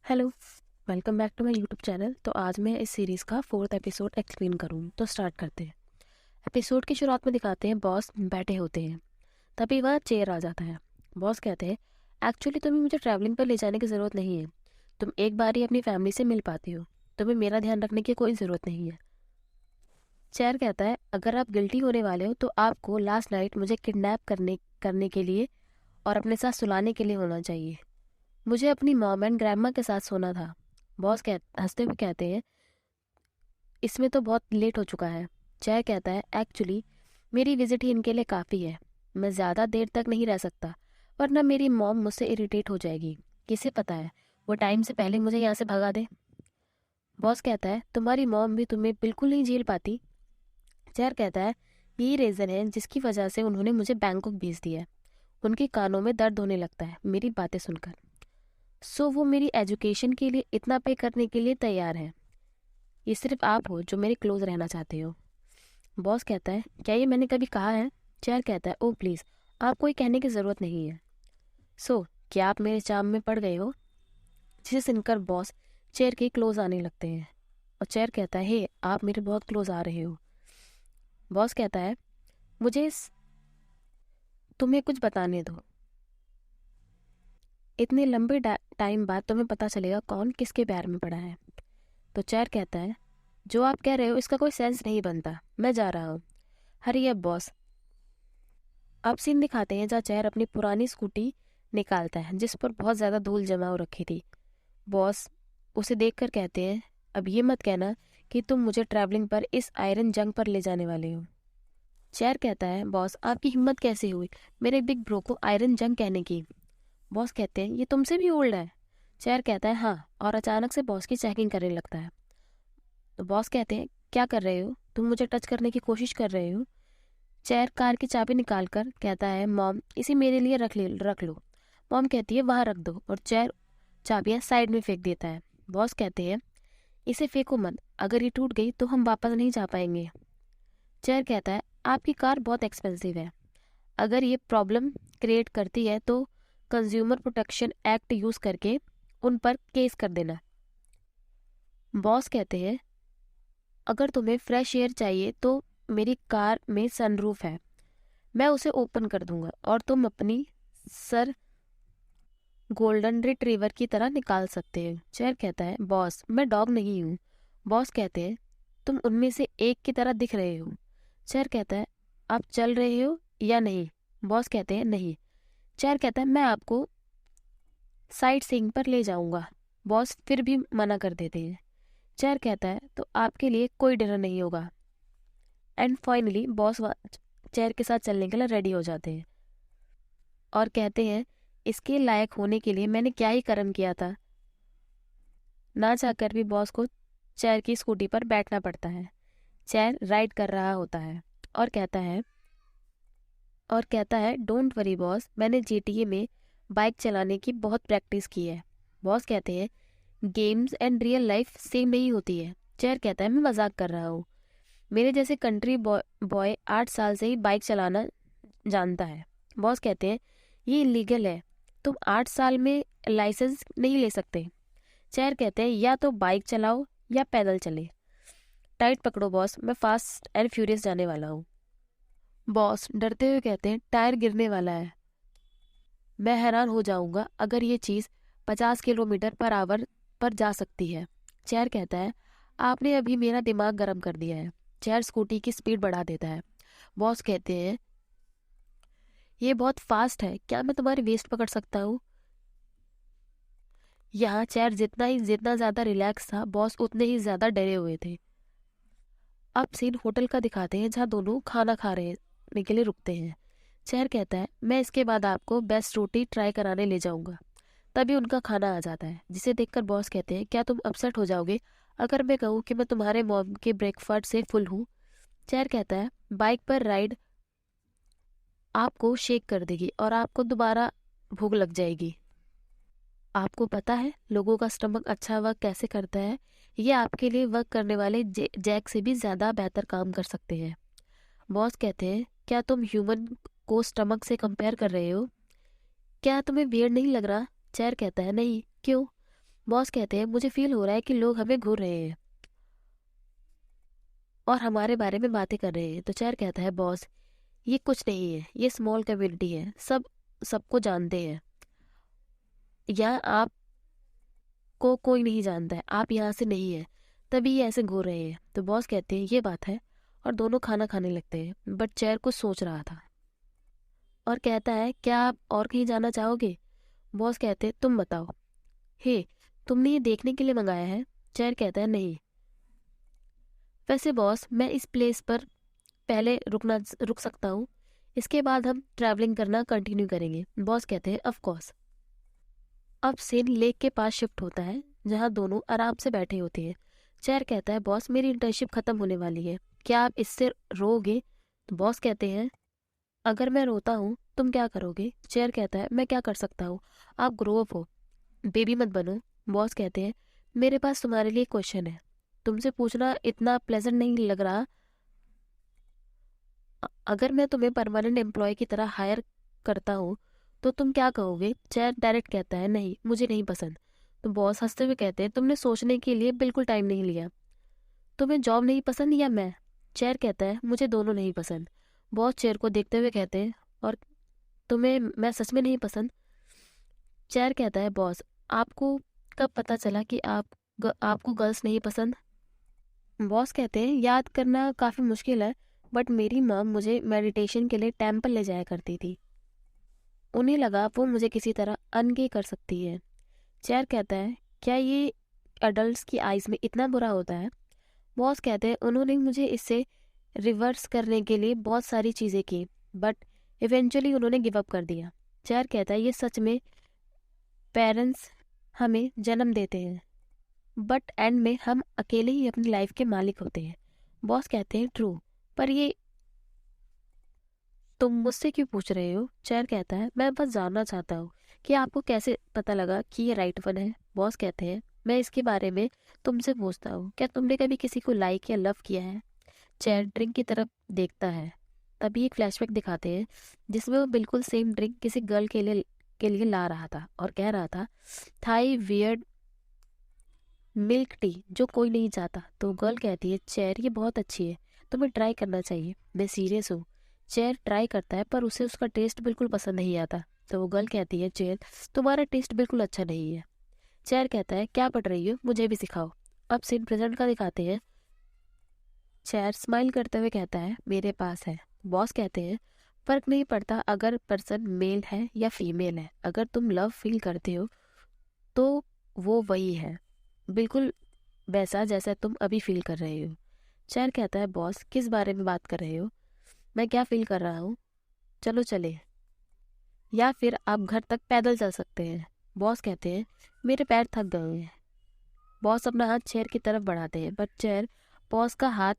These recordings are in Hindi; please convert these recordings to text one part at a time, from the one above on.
Hello, welcome back to my YouTube channel. तो आज मैं इस सीरीज़ का 4th एपिसोड एक्सप्लेन करूँ। तो स्टार्ट करते हैं। एपिसोड की शुरुआत में दिखाते हैं बॉस बैठे होते हैं, तभी वहाँ चेयर आ जाता है। बॉस कहते हैं, एक्चुअली तुम्हें मुझे ट्रैवलिंग पर ले जाने की ज़रूरत नहीं है। तुम एक बार ही अपनी फैमिली से मिल पाती हो। तुम्हें मेरा ध्यान रखने की कोई ज़रूरत नहीं है। चेयर कहता है, अगर आप गिल्टी होने वाले हो तो आपको लास्ट नाइट मुझे किडनैप करने के लिए और अपने साथ सुलाने के लिए होना चाहिए। मुझे अपनी मॉम एंड ग्रैंडमा के साथ सोना था। बॉस हंसते हुए कहते हैं, इसमें तो बहुत लेट हो चुका है। जय कहता है, एक्चुअली मेरी विजिट ही इनके लिए काफ़ी है। मैं ज़्यादा देर तक नहीं रह सकता, वरना मेरी मॉम मुझसे इरिटेट हो जाएगी। किसे पता है, वो टाइम से पहले मुझे यहाँ से भगा दे। बॉस कहता है, तुम्हारी मॉम भी तुम्हें बिल्कुल नहीं झेल पाती। जयर कहता है, यही रीज़न है जिसकी वजह से उन्होंने मुझे बैंकॉक भेज दिया है। उनके कानों में दर्द होने लगता है मेरी बातें सुनकर। सो वो मेरी एजुकेशन के लिए इतना पे करने के लिए तैयार है। ये सिर्फ आप हो जो मेरे क्लोज रहना चाहते हो। बॉस कहता है, क्या ये मैंने कभी कहा है? चेयर कहता है, ओह प्लीज़, आपको ये कहने की ज़रूरत नहीं है। क्या आप मेरे चाम में पड़ गए हो? जिसे सुनकर बॉस चेयर के क्लोज आने लगते हैं और चेयर कहता है, हे आप मेरे बहुत क्लोज आ रहे हो। बॉस कहता है, मुझे तुम्हें कुछ बताने दो। इतने लंबे टाइम बाद तुम्हें पता चलेगा कौन किसके प्यार में पड़ा है। तो चेयर कहता है, जो आप कह रहे हो इसका कोई सेंस नहीं बनता। मैं जा रहा हूँ। हरी अब बॉस। अब सीन दिखाते हैं जहाँ चेयर अपनी पुरानी स्कूटी निकालता है जिस पर बहुत ज़्यादा धूल जमा हो रखी थी। बॉस उसे देखकर कहते हैं, अब ये मत कहना कि तुम मुझे ट्रैवलिंग पर इस आयरन जंग पर ले जाने वाले हो। चेयर कहता है, बॉस आपकी हिम्मत कैसे हुई मेरे बिग ब्रो को आयरन जंग कहने की? बॉस कहते हैं, ये तुमसे भी ओल्ड है। चेयर कहता है, हाँ, और अचानक से बॉस की चेकिंग करने लगता है। तो बॉस कहते हैं, क्या कर रहे हो तुम? मुझे टच करने की कोशिश कर रहे हो? चेयर कार की चाबी निकालकर कहता है, मॉम इसे मेरे लिए रख लो। मॉम कहती है, वहाँ रख दो, और चेयर चाबियाँ साइड में फेंक देता है। बॉस कहते हैं, इसे फेंको मत, अगर ये टूट गई तो हम वापस नहीं जा पाएंगे। चेयर कहता है, आपकी कार बहुत एक्सपेंसिव है, अगर ये प्रॉब्लम क्रिएट करती है तो कंज्यूमर प्रोटेक्शन एक्ट यूज करके उन पर केस कर देना। बॉस कहते हैं, अगर तुम्हें फ्रेश एयर चाहिए तो मेरी कार में सनरूफ है, मैं उसे ओपन कर दूंगा और तुम अपनी सर गोल्डन रिट्रीवर की तरह निकाल सकते हो। चेयर कहता है, बॉस मैं डॉग नहीं हूँ। बॉस कहते हैं, तुम उनमें से एक की तरह दिख रहे हो। चेयर कहता है, आप चल रहे हो या नहीं? बॉस कहते हैं, नहीं। चेयर कहता है, मैं आपको साइट सीइंग पर ले जाऊंगा। बॉस फिर भी मना कर देते हैं। चेयर कहता है, तो आपके लिए कोई डिनर नहीं होगा। एंड फाइनली बॉस चेयर के साथ चलने के लिए रेडी हो जाते हैं और कहते हैं, इसके लायक होने के लिए मैंने क्या ही कर्म किया था। ना चाहकर भी बॉस को चेयर की स्कूटी पर बैठना पड़ता है। चेयर राइड कर रहा होता है और कहता है डोंट वरी बॉस, मैंने जीटीए में बाइक चलाने की बहुत प्रैक्टिस की है। बॉस कहते हैं, games and real life same नहीं होती है। चेयर कहता है, मैं मजाक कर रहा हूँ, मेरे जैसे कंट्री बॉय 8 साल से ही बाइक चलाना जानता है। बॉस कहते हैं, ये इलीगल है, तुम 8 साल में लाइसेंस नहीं ले सकते। चेयर कहते हैं, या तो बाइक चलाओ या पैदल चले। टाइट पकड़ो बॉस, मैं फास्ट एंड फ्यूरियस जाने वाला हूँ। बॉस डरते हुए कहते हैं, टायर गिरने वाला है, मैं हैरान हो जाऊंगा अगर ये चीज़ 50 किलोमीटर पर आवर पर जा सकती है। चेयर कहता है, आपने अभी मेरा दिमाग गर्म कर दिया है। चेयर स्कूटी की स्पीड बढ़ा देता है। बॉस कहते हैं, ये बहुत फास्ट है, क्या मैं तुम्हारी वेस्ट पकड़ सकता हूँ? यहाँ चेयर जितना ज़्यादा रिलैक्स था, बॉस उतने ही ज़्यादा डरे हुए थे। अब सीन होटल का दिखाते हैं जहाँ दोनों खाना खा रहे के लिए रुकते हैं। चेयर कहता है, मैं इसके बाद आपको बेस्ट रोटी ट्राई कराने ले जाऊंगा। तभी उनका खाना आ जाता है जिसे देखकर बॉस कहते हैं, क्या तुम अपसेट हो जाओगे अगर मैं कहूँ कि मैं तुम्हारे मॉम के ब्रेकफास्ट से फुल हूँ? चेयर कहता है, बाइक पर राइड आपको शेक कर देगी और आपको दोबारा भूख लग जाएगी। आपको पता है लोगों का स्टमक अच्छा वर्क कैसे करता है? ये आपके लिए वर्क करने वाले जैक से भी ज़्यादा बेहतर काम कर सकते हैं। बॉस कहते हैं, क्या तुम ह्यूमन को स्टमक से कंपेयर कर रहे हो? क्या तुम्हें वियर्ड नहीं लग रहा? चेयर कहता है, नहीं, क्यों? बॉस कहते हैं मुझे फील हो रहा है कि लोग हमें घूर रहे हैं और हमारे बारे में बातें कर रहे हैं। तो चेयर कहता है बॉस ये कुछ नहीं है, ये स्मॉल कम्युनिटी है, सब सबको जानते हैं। यहाँ आपको कोई नहीं जानता है, आप यहाँ से नहीं है, तभी ये ऐसे घूर रहे हैं। तो बॉस कहते हैं ये बात है, और दोनों खाना खाने लगते हैं। बट चेयर कुछ सोच रहा था और कहता है क्या आप और कहीं जाना चाहोगे? बॉस कहते हैं तुम बताओ। हे, तुमने ये देखने के लिए मंगाया है? चेयर कहता है नहीं। वैसे बॉस मैं इस प्लेस पर पहले रुक सकता हूँ, इसके बाद हम ट्रैवलिंग करना कंटिन्यू करेंगे। बॉस कहते हैं ऑफ कोर्स। अब सीन लेक के पास शिफ्ट होता है जहाँ दोनों आराम से बैठे होते हैं। चेयर कहता है बॉस मेरी इंटर्नशिप खत्म होने वाली है, क्या आप इससे रोओगे? तो बॉस कहते हैं अगर मैं रोता हूँ तुम क्या करोगे? चेयर कहता है मैं क्या कर सकता हूँ, आप ग्रो अप हो, बेबी मत बनो। बॉस कहते हैं मेरे पास तुम्हारे लिए क्वेश्चन है, तुमसे पूछना इतना प्लेजेंट नहीं लग रहा। अगर मैं तुम्हें परमानेंट एम्प्लॉय की तरह हायर करता हूँ तो तुम क्या कहोगे? चेयर डायरेक्ट कहता है नहीं, मुझे नहीं पसंद। तो बॉस हंसते हुए कहते हैं तुमने सोचने के लिए बिल्कुल टाइम नहीं लिया, तुम्हें जॉब नहीं पसंद या मैं? चेयर कहता है मुझे दोनों नहीं पसंद। बॉस चेयर को देखते हुए कहते हैं और तुम्हें मैं सच में नहीं पसंद? चेयर कहता है बॉस आपको कब पता चला कि आपको गर्ल्स नहीं पसंद? बॉस कहते हैं याद करना काफ़ी मुश्किल है, बट मेरी मॉम मुझे मेडिटेशन के लिए टेम्पल ले जाया करती थी, उन्हें लगा वो मुझे किसी तरह अनगे कर सकती है। चेयर कहता है क्या ये अडल्ट्स की आइज़ में इतना बुरा होता है? बॉस कहते हैं उन्होंने मुझे इससे रिवर्स करने के लिए बहुत सारी चीज़ें की, बट इवेंचुअली उन्होंने गिव अप कर दिया। चेयर कहता है ये सच में पेरेंट्स हमें जन्म देते हैं, बट एंड में हम अकेले ही अपनी लाइफ के मालिक होते हैं। बॉस कहते हैं ट्रू, पर ये तुम मुझसे क्यों पूछ रहे हो? चेयर कहता है मैं बस जानना चाहता हूँ कि आपको कैसे पता लगा कि ये राइट वन है। बॉस कहते हैं मैं इसके बारे में तुमसे पूछता हूँ, क्या तुमने कभी किसी को लाइक या लव किया है? चेयर ड्रिंक की तरफ देखता है, तभी एक फ्लैशबैक दिखाते हैं जिसमें वो बिल्कुल सेम ड्रिंक किसी गर्ल के लिए ला रहा था और कह रहा था थाई वियर्ड मिल्क टी जो कोई नहीं चाहता। तो गर्ल कहती है चेयर ये बहुत अच्छी है, तुम्हें ट्राई करना चाहिए, मैं सीरियस हूँ। चेयर ट्राई करता है पर उसे उसका टेस्ट बिल्कुल पसंद नहीं आता। तो वो गर्ल कहती है चेयर तुम्हारा टेस्ट बिल्कुल अच्छा नहीं है। चेयर कहता है क्या पढ़ रही हो, मुझे भी सिखाओ। अब सीन प्रेजेंट का दिखाते हैं। चेयर स्माइल करते हुए कहता है मेरे पास है। बॉस कहते हैं फर्क नहीं पड़ता अगर पर्सन मेल है या फीमेल है, अगर तुम लव फील करते हो तो वो वही है, बिल्कुल वैसा जैसा तुम अभी फील कर रहे हो। चेयर कहता है बॉस किस बारे में बात कर रहे हो, मैं क्या फील कर रहा हूँ? चलो चले, या फिर आप घर तक पैदल चल सकते हैं। बॉस कहते हैं मेरे पैर थक गए हैं। बॉस अपना हाथ चेयर की तरफ बढ़ाते हैं, बट चेयर बॉस का हाथ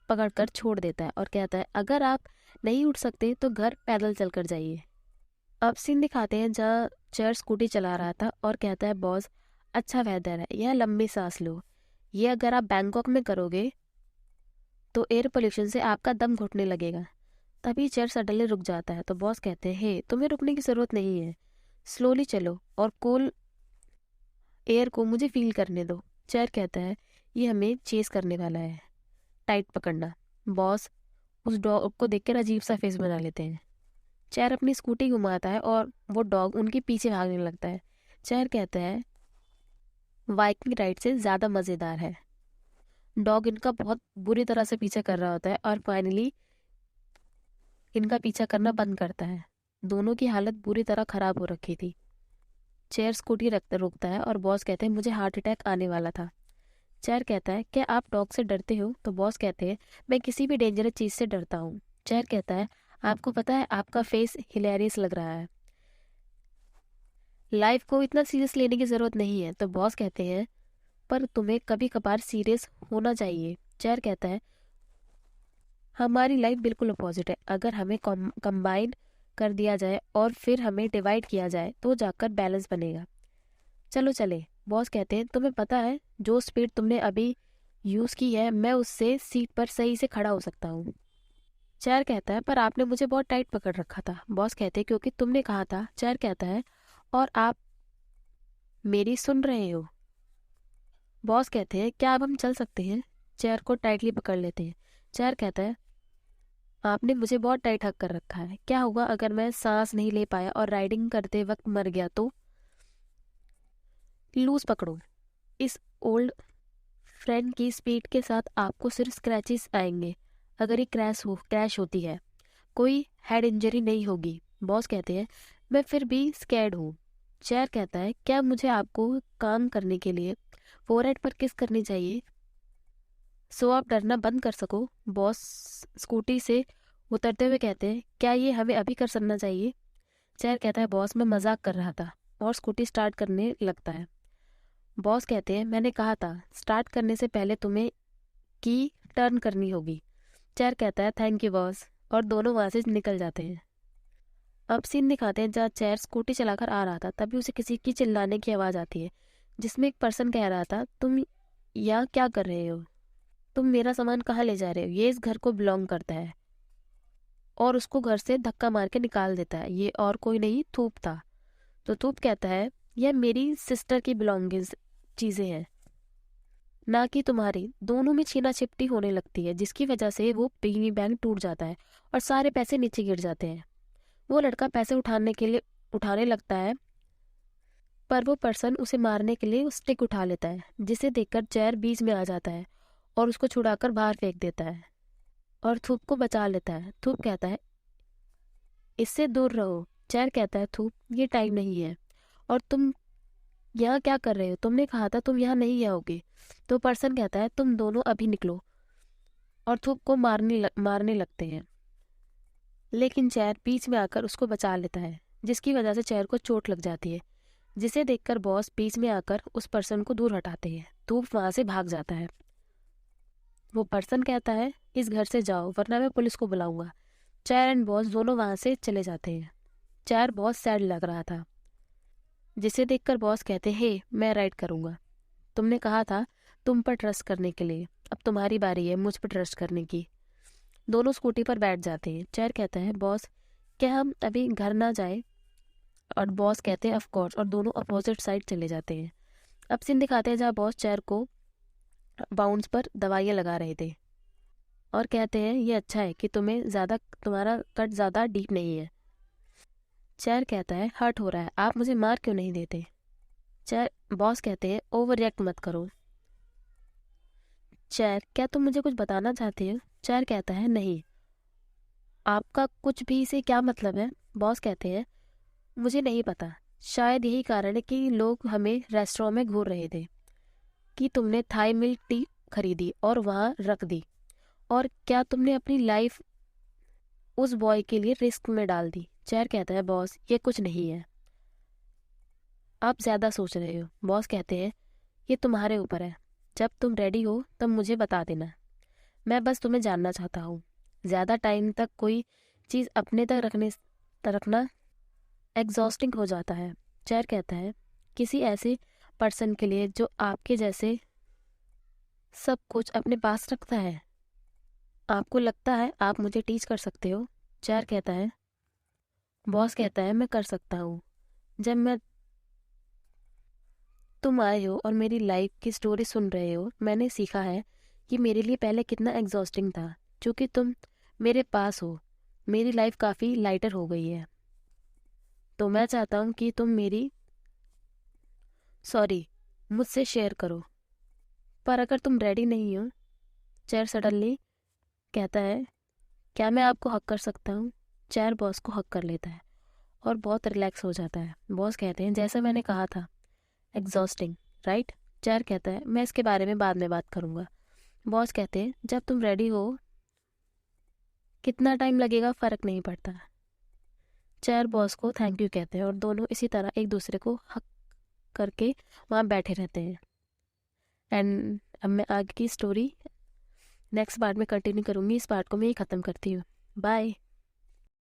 पकड़कर छोड़ देता है और कहता है अगर आप नहीं उठ सकते तो घर पैदल चल कर जाइए। अब सीन दिखाते हैं जहाँ चेयर स्कूटी चला रहा था और कहता है बॉस अच्छा वेदर है, यह लंबी सांस लो, ये अगर आप बैंकॉक में करोगे तो एयर पोल्यूशन से आपका दम घुटने लगेगा। तभी चेयर सडनली रुक जाता है। तो बॉस कहते हैं हे तुम्हें रुकने की ज़रूरत नहीं है, स्लोली चलो और कूल एयर को मुझे फील करने दो। चेयर कहता है ये हमें चेस करने वाला है, टाइट पकड़ना। बॉस उस डॉग को देखकर अजीब सा फेस बना लेते हैं। चेयर अपनी स्कूटी घुमाता है और वो डॉग उनके पीछे भागने लगता है। चेयर कहता है वाइकिंग राइड से ज़्यादा मज़ेदार है। डॉग इनका बहुत बुरी तरह से पीछा कर रहा होता है और फाइनली इनका पीछा करना बंद करता है। दोनों की हालत बुरी तरह खराब हो रखी थी। चेयर स्कूटी रखता रोकता है और बॉस कहते हैं मुझे हार्ट अटैक आने वाला था। चेयर कहता है क्या आप डॉग से डरते हो? तो बॉस कहते हैं मैं किसी भी डेंजरस चीज़ से डरता हूँ। चेयर कहता है आपको पता है आपका फेस हिलेरियस लग रहा है, लाइफ को इतना सीरियस लेने की ज़रूरत नहीं है। तो बॉस कहते हैं पर तुम्हें कभी कभार सीरियस होना चाहिए। चेयर कहता है हमारी लाइफ बिल्कुल अपोजिट है, अगर हमें कंबाइन कर दिया जाए और फिर हमें डिवाइड किया जाए तो जाकर बैलेंस बनेगा। चलो चले। बॉस कहते हैं तुम्हें पता है जो स्पीड तुमने अभी यूज़ की है मैं उससे सीट पर सही से खड़ा हो सकता हूँ। चेयर कहता है पर आपने मुझे बहुत टाइट पकड़ रखा था। बॉस कहते हैं क्योंकि तुमने कहा था। चेयर कहता है और आप मेरी सुन रहे हो? बॉस कहते हैं क्या अब हम चल सकते हैं? चेयर को टाइटली पकड़ लेते हैं। चेयर कहता है आपने मुझे बहुत टाइट हक कर रखा है, क्या होगा अगर मैं सांस नहीं ले पाया और राइडिंग करते वक्त मर गया तो? लूज पकड़ो। इस ओल्ड फ्रेंड की स्पीड के साथ आपको सिर्फ स्क्रैचेस आएंगे। अगर ये क्रैश होती है, कोई हेड इंजरी नहीं होगी। बॉस कहते हैं मैं फिर भी स्कैर्ड हूँ। चेयर कहता है क्या मुझे आपको काम करने के लिए फोरहेड पर किस करनी चाहिए सो आप डरना बंद कर सको? बॉस स्कूटी से उतरते हुए कहते हैं क्या ये हमें अभी कर सकना चाहिए? चेयर कहता है बॉस मैं मजाक कर रहा था, और स्कूटी स्टार्ट करने लगता है। बॉस कहते हैं मैंने कहा था स्टार्ट करने से पहले तुम्हें की टर्न करनी होगी। चेयर कहता है थैंक यू बॉस, और दोनों वहां से निकल जाते हैं। अब सीन दिखाते हैं जहाँ चेयर स्कूटी चलाकर आ रहा था, तभी उसे किसी की चिल्लाने की आवाज़ आती है, जिसमें एक पर्सन कह रहा था तुम यहाँ क्या कर रहे हो? तुम मेरा सामान कहाँ ले जा रहे हो? ये इस घर को बिलोंग करता है। और उसको घर से धक्का मार के निकाल देता है। ये और कोई नहीं थूप था। तो थूप कहता है यह मेरी सिस्टर की बिलोंगिंग्स चीज़ें हैं, ना कि तुम्हारी। दोनों में छीना छिपटी होने लगती है, जिसकी वजह से वो पिग्गी बैंक टूट जाता है और सारे पैसे नीचे गिर जाते हैं। वो लड़का पैसे उठाने लगता है, पर वो पर्सन उसे मारने के लिए स्टिक उठा लेता है, जिसे देखकर चेयर बीच में आ जाता है और उसको छुड़ाकर बाहर फेंक देता है और थूप को बचा लेता है। थूप कहता है इससे दूर रहो। चेयर कहता है थूप ये टाइम नहीं है, और तुम यहाँ क्या कर रहे हो? तुमने कहा था तुम यहाँ नहीं आओगे। तो पर्सन कहता है तुम दोनों अभी निकलो, और थूप को मारने लगते हैं, लेकिन चेयर बीच में आकर उसको बचा लेता है, जिसकी वजह से चेयर को चोट लग जाती है, जिसे देखकर बॉस बीच में आकर उस पर्सन को दूर हटाते हैं। धूप वहां से भाग जाता है। वो पर्सन कहता है इस घर से जाओ वरना मैं पुलिस को बुलाऊंगा। चेयर एंड बॉस दोनों वहां से चले जाते हैं। चेयर बहुत सैड लग रहा था, जिसे देखकर बॉस कहते हे मैं राइड करूंगा। तुमने कहा था तुम पर ट्रस्ट करने के लिए, अब तुम्हारी बारी है मुझ पर ट्रस्ट करने की। दोनों स्कूटी पर बैठ जाते हैं। चेयर कहता है बॉस क्या हम अभी घर ना जाए? और बॉस कहते हैं ऑफ कोर्स, और दोनों अपोजिट साइड चले जाते हैं। अब सीन दिखाते हैं जहाँ बॉस चेयर को बाउंस पर दवाइयाँ लगा रहे थे, और कहते हैं ये अच्छा है कि तुम्हारा कट ज़्यादा डीप नहीं है। चेयर कहता है हर्ट हो रहा है, आप मुझे मार क्यों नहीं देते? चेयर बॉस कहते हैं ओवर रिएक्ट मत करो। चेयर क्या तुम मुझे कुछ बताना चाहते हो? चेयर कहता है नहीं। आपका कुछ भी से क्या मतलब है? बॉस कहते हैं मुझे नहीं पता, शायद यही कारण है कि लोग हमें रेस्टोरेंट में घूर रहे थे कि तुमने थाई मिल्क टी खरीदी और वहां रख दी, और क्या तुमने अपनी लाइफ उस बॉय के लिए रिस्क में डाल दी? चेयर कहता है बॉस ये कुछ नहीं है, आप ज्यादा सोच रहे हो। बॉस कहते हैं ये तुम्हारे ऊपर है, जब तुम रेडी हो तब मुझे बता देना। मैं बस तुम्हें जानना चाहता हूँ। ज्यादा टाइम तक कोई चीज अपने तक रखना एग्जॉस्टिंग हो जाता है। चेयर कहता है किसी ऐसे पर्सन के लिए जो आपके जैसे सब कुछ अपने पास रखता है, आपको लगता है आप मुझे टीच कर सकते हो? चेयर कहता है बॉस कहता है मैं कर सकता हूँ। जब मैं तुम आए हो और मेरी लाइफ की स्टोरी सुन रहे हो, मैंने सीखा है कि मेरे लिए पहले कितना एग्जॉस्टिंग था। चूंकि तुम मेरे पास हो, मेरी लाइफ काफ़ी लाइटर हो गई है। तो मैं चाहता हूँ कि तुम मुझसे शेयर करो, पर अगर तुम रेडी नहीं हो। चेयर सडनली कहता है क्या मैं आपको हक कर सकता हूँ? चेयर बॉस को हक कर लेता है और बहुत रिलैक्स हो जाता है। बॉस कहते हैं जैसा मैंने कहा था एग्जॉस्टिंग, राइट? चेयर कहता है मैं इसके बारे में बाद में बात करूंगा। बॉस कहते हैं जब तुम रेडी हो, कितना टाइम लगेगा फर्क नहीं पड़ता। चेयर बॉस को थैंक यू कहते हैं और दोनों इसी तरह एक दूसरे को हक करके वहाँ बैठे रहते हैं। एंड अब मैं आगे की स्टोरी नेक्स्ट पार्ट में कंटिन्यू करूँगी। इस पार्ट को मैं ही ख़त्म करती हूँ। बाय।